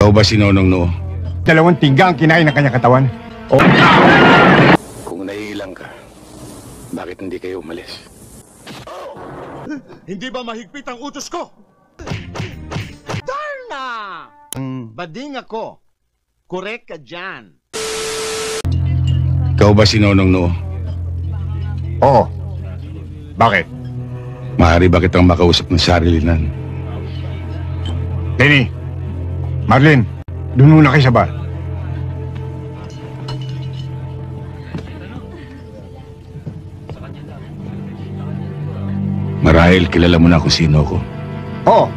Ikaw ba si Nonong Noo? Dalawang tingga ang kinain ng kanyang katawan. Oh. Kung naiilang ka, bakit hindi kayo umalis? Hindi ba mahigpit ang utos ko? Darna! Bading ako. Correct ka dyan. Ikaw ba si Nonong Noo? Oo. Bakit? Maaari ba kitang makausap ng sarilinan? Lenny, Marlene, doon muna kayo sa bar. Marahil kilala mo na kung sino ako. Oo.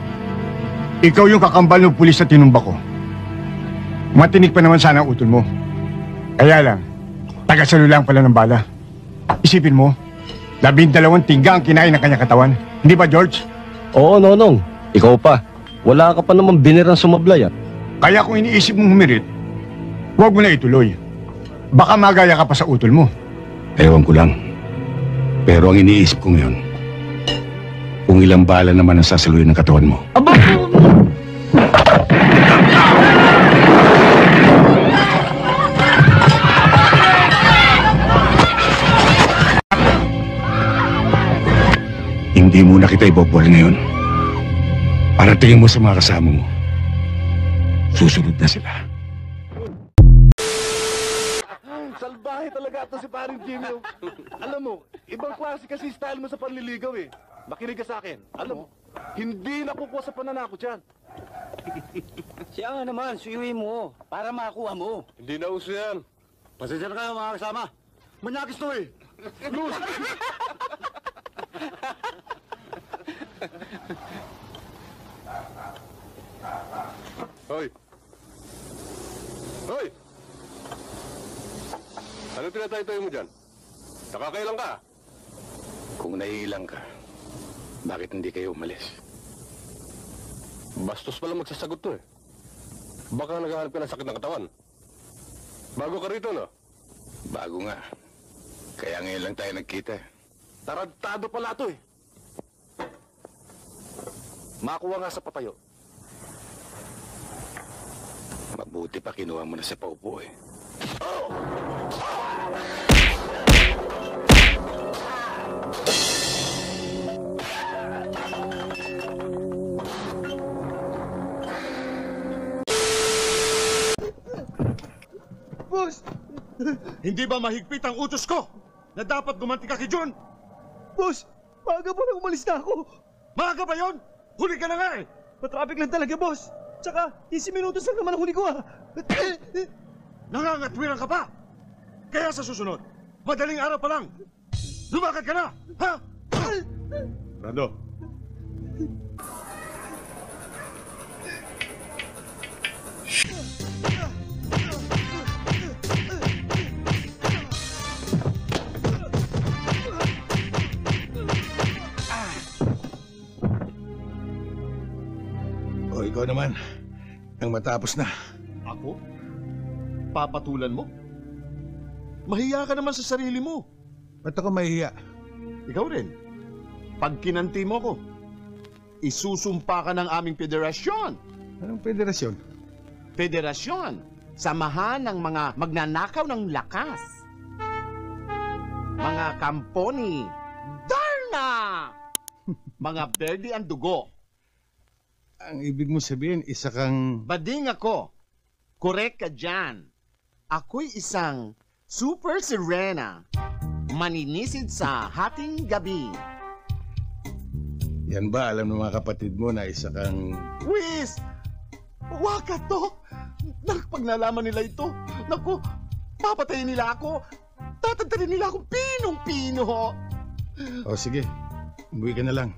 Ikaw yung kakambal ng pulis na tinumba ko. Matinik pa naman sana ang utol mo. Kaya lang, taga-salo lang pala ng bala. Isipin mo, 12 tingga ang kinain ng kanyang katawan. Hindi ba, George? Oo, Nonong. Ikaw pa. Wala ka pa naman binirang sumablay at. Kaya kung iniisip mong humirit, huwag mo na ituloy. Baka magaya ka pa sa utol mo. Ewan ko lang. Pero ang iniisip ko ngayon, kung ilang bala naman ang sasaluhin ng katawan mo. Aba! Hindi muna kita ibobol ngayon. Para tingin mo sa mga kasama mo. Susunod na sila. Salbahe talaga ito si paring Jimmy. Alam mo, ibang klase kasi style mo sa panliligaw eh. Makinig ka sa akin. Alam mo, hindi nakukuha sa pananakot yan. Siya nga naman, suyuin mo para makakuha mo. Hindi na uso yan. Pasensya na kayo mga kasama. Manyakis to eh. Luz! Hoy! Hoy! Ano tinatay-tayo mo dyan? Nakakailang ka? Kung naiilang ka, bakit hindi kayo umalis? Bastos pala magsasagot to eh. Baka naghahanap ka ng sakit ng katawan. Bago ka rito, no? Bago nga. Kaya ngayon lang tayo nagkita. Tarantado pala to eh. Makuha nga sa patayo. Mabuti pa kinuha mo na sa paupo eh. Boss! Hindi ba mahigpit ang utos ko na dapat gumanti ka kay John? Boss, maaga po na umalis na ako. Maaga ba yun? Huli ka na nga eh! Matraffic lang talaga, boss. Tsaka, 15 minutos lang naman ang huli ko ah. Nangangatwiran ka pa! Kaya sa susunod, madaling araw pa lang, lumakad ka na! Ha? Brando. O ikaw naman, nang matapos na. Ako? Papatulan mo? Mahiya ka naman sa sarili mo. Ba't ako mahihiya? Ikaw rin. Pag kinanti mo ko, isusumpa ka ng aming federasyon. Anong federasyon? Federasyon. Samahan ng mga magnanakaw ng lakas. Mga kamponi. Darna! Mga berde ang dugo. Ang ibig mo sabihin, isa kang... Bading ako. Correct ka dyan. Ako'y isang super sirena. Maninisid sa hating gabi. Yan ba, alam ng mga kapatid mo na isa kang... Wiz! Waka to! Pag nalaman nila ito, naku, papatayin nila ako. Tatantarin nila akong pinong-pino. O sige, umuwi ka na lang.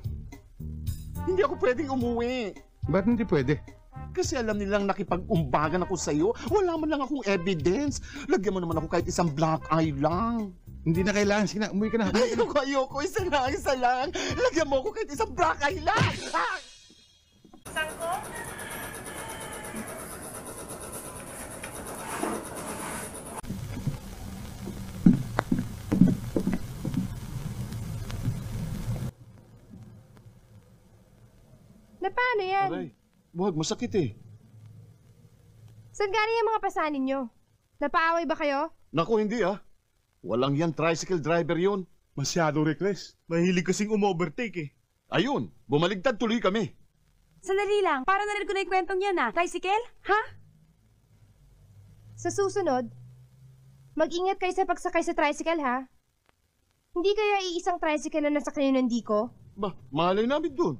Hindi ako pwedeng umuwi. Ba't hindi pwede? Kasi alam nilang nakipag-umbagan ako sa'yo. Wala man lang akong evidence. Lagyan mo naman ako kahit isang black eye lang. Hindi na kailangan. Sige na, umuwi ka na. Ayoko. Isa lang. Lagyan mo ako kahit isang black eye lang. Ah! Na paano yan? Aray, buwag masakit eh. Saan galing yung mga pasanin nyo? Napaaway ba kayo? Naku, hindi ah. Walang yan tricycle driver yun. Masyado reckless. Mahilig kasing umovertake eh. Ayun, bumaligtad tuloy kami. Sandali lang, parang narinig ko na yung kwentong yan ah. Tricycle? Ha? Sa susunod, mag-ingat kayo sa pagsakay sa tricycle, ha? Hindi kaya iisang tricycle na nasakay ng Diko? Ba, malay namin dun.